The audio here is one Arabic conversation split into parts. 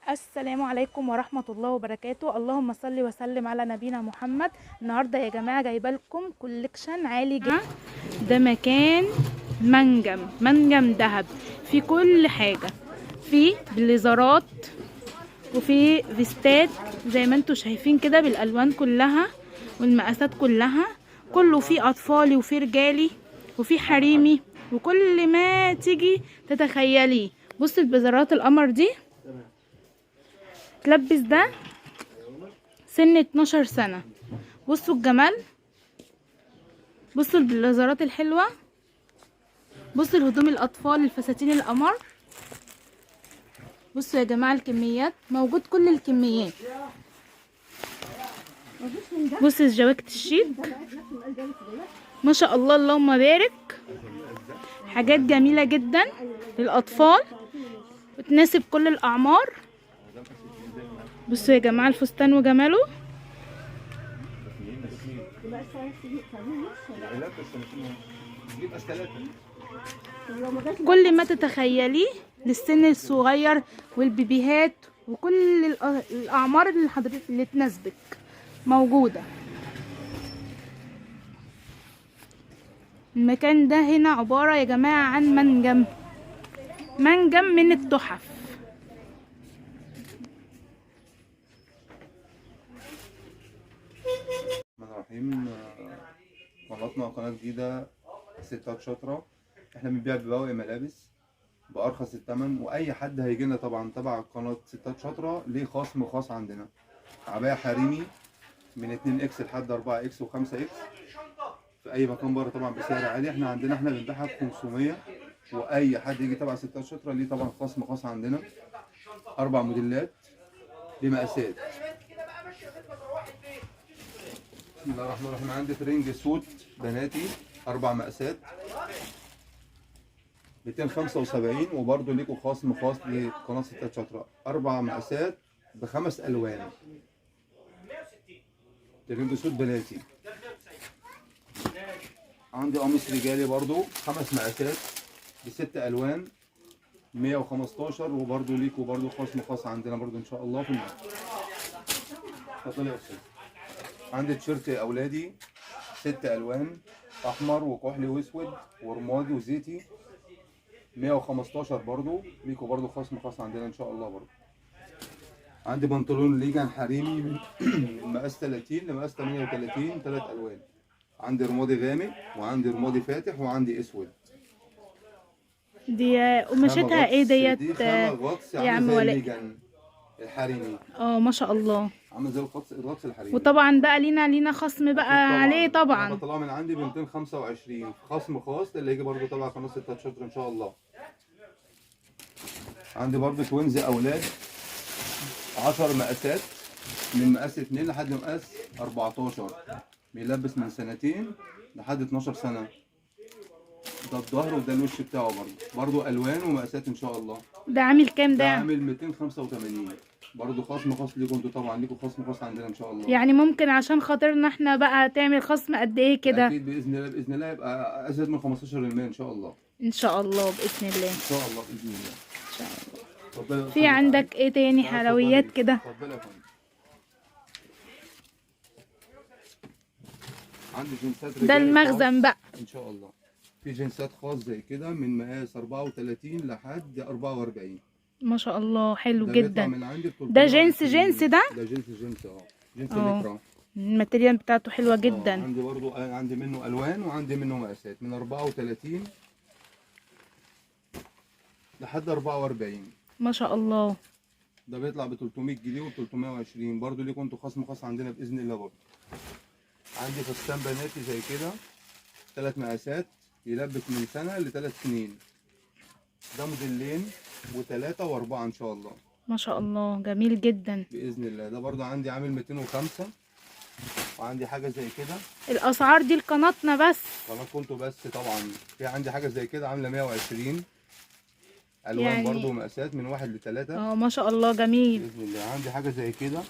السلام عليكم ورحمة الله وبركاته. اللهم صل وسلم على نبينا محمد. النهاردة يا جماعة جايبه لكم كوليكشن عالي جدا. ده مكان منجم دهب، في كل حاجة، في بليزرات وفي فيستات زي ما انتوا شايفين كده بالالوان كلها والمقاسات كلها. كله فيه اطفالي وفي رجالي وفي حريمي وكل ما تيجي تتخيليه. بص البليزرات القمر دي تلبس ده سن 12 سنة. بصوا الجمال، بصوا البلازرات الحلوة، بصوا الهدوم الأطفال الفساتين القمر. بصوا يا جماعة الكميات، موجود كل الكميات. بصوا الجواكت الشيك ما شاء الله اللهم بارك، حاجات جميلة جدا للأطفال وتناسب كل الأعمار. بصوا يا جماعة الفستان وجماله. كل ما تتخيليه للسن الصغير والبيبيهات وكل الأعمار اللي حضرتك اللي تناسبك موجودة. المكان ده هنا عبارة يا جماعة عن منجم من التحف. الرحمن الرحيم. قناتنا قناة جديدة ستات شاطرة. احنا بنبيع بواقي ملابس بأرخص الثمن، وأي حد هيجينا طبعا تبع قناة ستات شاطرة ليه خصم خاص عندنا. عباية حريمي من 2 اكس لحد 4 اكس و5 اكس في أي مكان بره طبعا بسعر عالي. احنا بنبيعها ب 500، وأي حد يجي تبع ستات شاطرة ليه طبعا خصم خاص عندنا. 4 موديلات بمقاسات. بسم الله الرحمن الرحيم. عندي ترنج سوت بناتي 4 مقاسات 275، وبرده ليكوا خصم خاص لقناه ستات شاطره. 4 مقاسات ب5 الوان. ترنج سوت بناتي. عندي قميص رجالي برده 5 مقاسات ب6 الوان 115، وبرده ليكوا برده خصم خاص عندنا برده ان شاء الله في المكان. اتفضلي يا استاذ. عندي تيشيرت اولادي 6 الوان احمر وكحلي واسود ورمادي وزيتي 115، برضو ليكوا برضو خصم خاص عندنا ان شاء الله. برضو عندي بنطلون ليجان حريمي من مقاس 30 لمقاس 38 3 الوان. عندي رمادي غامق وعندي رمادي فاتح وعندي اسود. دي قماشتها ايه ديت دي خامة غطس يا عامله عم زي ولاء؟ الليجان الحريمي. ما شاء الله. عامله زي الغطس الحريمي. وطبعا بقى لينا خصم بقى اكيد طبعا. عليه انا طبعا. بطلعه من عندي ب 225 خصم خاص اللي هيجي برضو تبع قناه ستات شاطر ان شاء الله. عندي برضو توينز اولاد 10 مقاسات من مقاس 2 لحد مقاس 14، بيلبس من سنتين لحد 12 سنة. ده الظهر وده الوش بتاعه برضو ألوان ومقاسات إن شاء الله. ده عامل كام ده ده؟ عامل 285، برضو خصم خاص ليكم انتوا طبعا، ليكم خصم خاص عندنا إن شاء الله. يعني ممكن عشان خاطرنا احنا بقى تعمل خصم قد ايه كده؟ أكيد بإذن الله، بإذن الله يبقى أزيد من 15% إن شاء الله. ان شاء الله بإذن الله. إن شاء الله بإذن الله. ان شاء الله. اتفضلي. في عندك ايه تاني حلويات كده؟ اتفضلي يا فندم. عندي جنسات رجالي ده المخزن بقى ان شاء الله. في جنسات خاص زي كده من مقاس 34 لحد 44. ما شاء الله حلو ده بيطلع جدا. من عندي ب ده جنس 320. ده؟ ده جنس جنس ليكرا. الماتيريال بتاعته حلوة جدا. عندي برضو عندي منه الوان وعندي منه مقاسات من 34 لحد 44. ما شاء الله. ده بيطلع ب 300 جنيه و 320، برضو ليكم انتوا خصم خاص عندنا باذن الله. برضو عندي فستان بناتي زي كده 3 مقاسات يلبس من سنة ل3 سنين. ده موديلين و3 و4 ان شاء الله. ما شاء الله جميل جدا باذن الله. ده برضو عندي عامل 205، وعندي حاجه زي كده. الاسعار دي لقناتنا بس، قناتكم انتوا بس طبعا. في عندي حاجه زي كده عامله 120 الوان يعني برضو مقاسات من 1 ل 3. ما شاء الله جميل باذن الله. عندي حاجه زي كده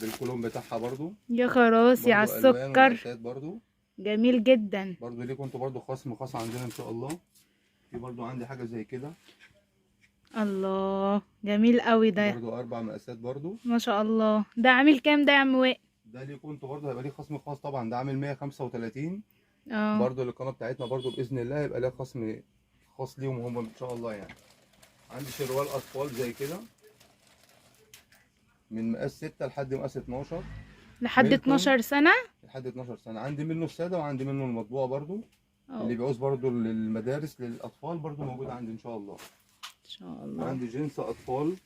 بالكولوم بتاعها برضو. يا خراسي على السكر، برضو جميل جدا. برضو ليكم انتوا برضو خصم خاص عندنا ان شاء الله. في برضو عندي حاجه زي كده الله جميل قوي ده. برضو 4 مقاسات برضو. ما شاء الله. ده عامل كام ده يا عم وائل؟ ده ليكوا انتوا برضو هيبقى ليه خصم خاص طبعا، ده عامل 135. اه برضو القناه بتاعتنا برضو باذن الله هيبقى ليها خصم خاص ليهم هم ان شاء الله يعني. عندي شروال اطفال زي كده من مقاس 6 لحد مقاس 12. لحد ميلتون 12 سنة. لحد 12 سنه. عندي منه الساده وعندي منه المطبوع برضو. اللي اه بيعوز برضو للمدارس للاطفال برضو موجود عندي ان شاء الله. ان شاء الله. عندي جنس اطفال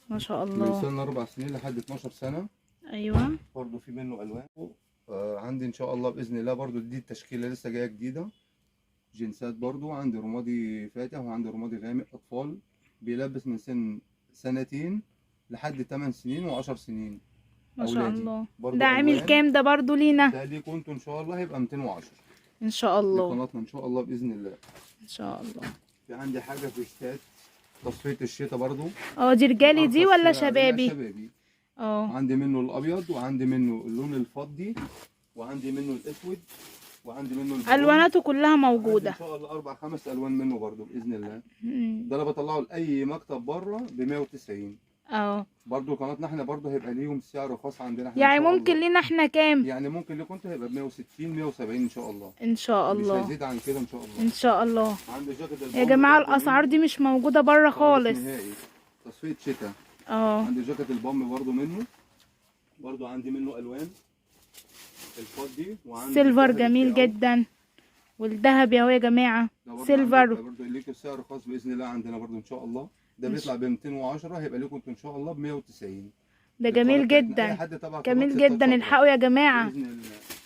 ما شاء من الله. سن 4 سنين لحد 12 سنه. ايوه برضو في منه الوان. عندي ان شاء الله باذن الله برضو دي التشكيله لسه جايه جديده. جنسات برضو عندي رمادي فاتح وعندي رمادي غامق. اطفال بيلبس من سن 2 لحد 8 سنين و10 سنين. ما شاء اولادي الله. برضو ده عامل ألوان. كام ده برضو لينا؟ ده ليكوا انتوا ان شاء الله هيبقى 210 ان شاء الله. لقناتنا ان شاء الله باذن الله. ان شاء الله. في عندي حاجه في شتات تصفيه الشتاء برضو. اه دي رجالي دي أرخص ولا سعر. لا، شبابي؟ شبابي. اه عندي منه الابيض وعندي منه اللون الفضي وعندي منه الاسود وعندي منه البني. الواناته كلها عندي موجودة. ان شاء الله 4 5 الوان منه برضو باذن الله. مم. ده انا بطلعه لاي مكتب بره ب 190. اه برضو قناتنا احنا برضو هيبقى ليهم سعر خاص عندنا احنا يعني ان شاء ممكن الله. لينا احنا كام؟ يعني ممكن لكم انتوا هيبقى ب 160 170 ان شاء الله. ان شاء مش الله. هيزيد عن كده ان شاء الله. ان شاء الله. عندي جاكيت يا البامب جماعة برضو الاسعار منه دي مش موجودة بره خالص. نهائي. تصفيه شتاء. اه عندي جاكيت البامب برضو منه. برضو عندي منه الوان الفضي وعندي سيلفر الذهبي جميل بتاعه. جدا. والذهب يا جماعة ده برضو سيلفر. برضو ليكوا سعر خاص باذن الله عندنا برضو ان شاء الله. ده إن بيطلع ب 210 هيبقى لكم انتوا ان شاء الله ب 190. ده جميل جدا. جميل جدا. الحقوا يا جماعة. باذن الله.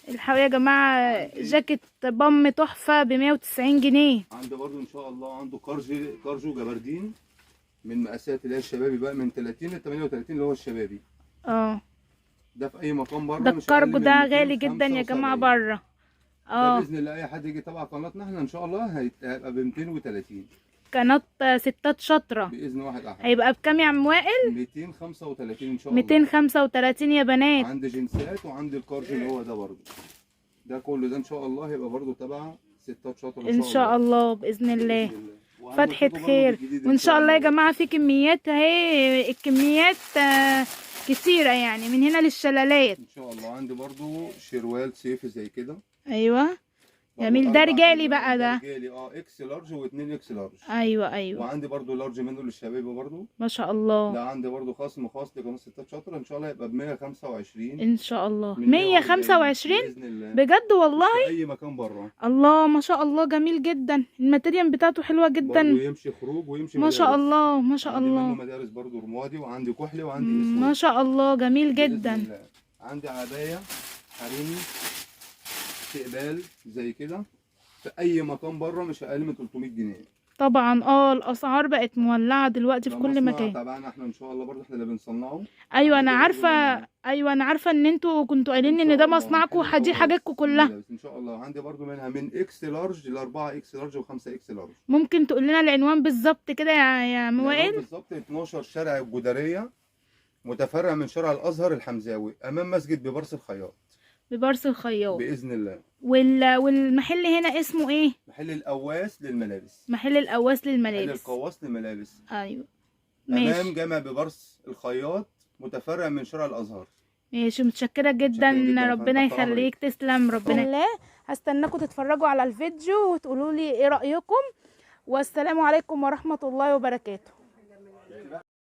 الحقوا يا جماعة جاكيت بام تحفة ب190 جنيه. عندي برضو ان شاء الله عنده كارجو جبردين من مقاسات اللي هي الشبابي بقى من 30 ل 38 اللي هو الشبابي. اه ده في اي مكان بره ده مش أقل الكارجو من ده غالي جدا يا 275. جماعة بره. ده اه باذن الله اي حد يجي تبع قناتنا احنا ان شاء الله هيبقى ب 230 قناة ستات شاطرة. باذن واحد احد. هيبقى بكام يا عم وائل؟ 235 ان شاء الله. 235 يا بنات. عندي جنسات وعندي الكارجو اللي هو ده برضو. ده كله ده ان شاء الله هيبقى برضو تبع ستات شاطر ان شاء الله بإذن الله. فتحة خير وان شاء الله يا جماعة في كميات اهي. الكميات كتيرة يعني من هنا للشلالات. ان شاء الله. عندي برضو شروال صيفي زي كده. ايوه برضو جميل. ده 4 رجالي ألوان. بقى ده. رجالي اكس لارج و2 اكس لارج. ايوه ايوه وعندي برضو لارج منه للشباب برضو. ما شاء الله. ده عندي برضو خصم خاص لقناه ستات شاطره ان شاء الله هيبقى ب 125. ان شاء الله من 125 باذن الله. بجد والله. في اي مكان بره. الله ما شاء الله جميل جدا. الماتيريال بتاعته حلوة برضو جدا. يمشي خروج ويمشي ما شاء مدارس. الله ما شاء عندي منه الله. مدارس برضو رمادي وعندي كحلي وعندي اسود. ما شاء الله جميل بإذن جدا. الله. عندي عبايه حريمي استقبال زي كده في اي مكان بره مش اقل من 300 جنيه. طبعا الاسعار بقت مولعة دلوقتي في ده كل مصنع مكان. تبعنا احنا ان شاء الله برضه احنا اللي بنصنعه. ايوه انا عندي برضه عارفة. منها. ايوه انا عارفة ان انتوا كنتوا قايلين إن ان شاء ده الله مصنعكم محل ودي الخواص حاجاتكم كلها. الملابس ان شاء الله. عندي برضه منها من اكس لارج ل 4 اكس لارج و5 اكس لارج. ممكن تقول لنا العنوان بالظبط كده يا عم وائل؟ بالظبط 12 شارع الجدريه متفرع من شارع الازهر الحمزاوي امام مسجد ببرص الخياط. ببرص الخياط. باذن الله. والمحل هنا اسمه ايه؟ محل القواس للملابس. محل القواس محل للملابس. القواس للملابس. ايوه امام ماشي. جامع ببرص الخياط متفرع من شارع الازهر. ماشي متشكرة جدا. متشكرين جدا. ربنا تحت أمرك. يخليك. تسلم ربنا. الله هستناكم تتفرجوا على الفيديو وتقولوا لي ايه رأيكم. والسلام عليكم ورحمة الله وبركاته.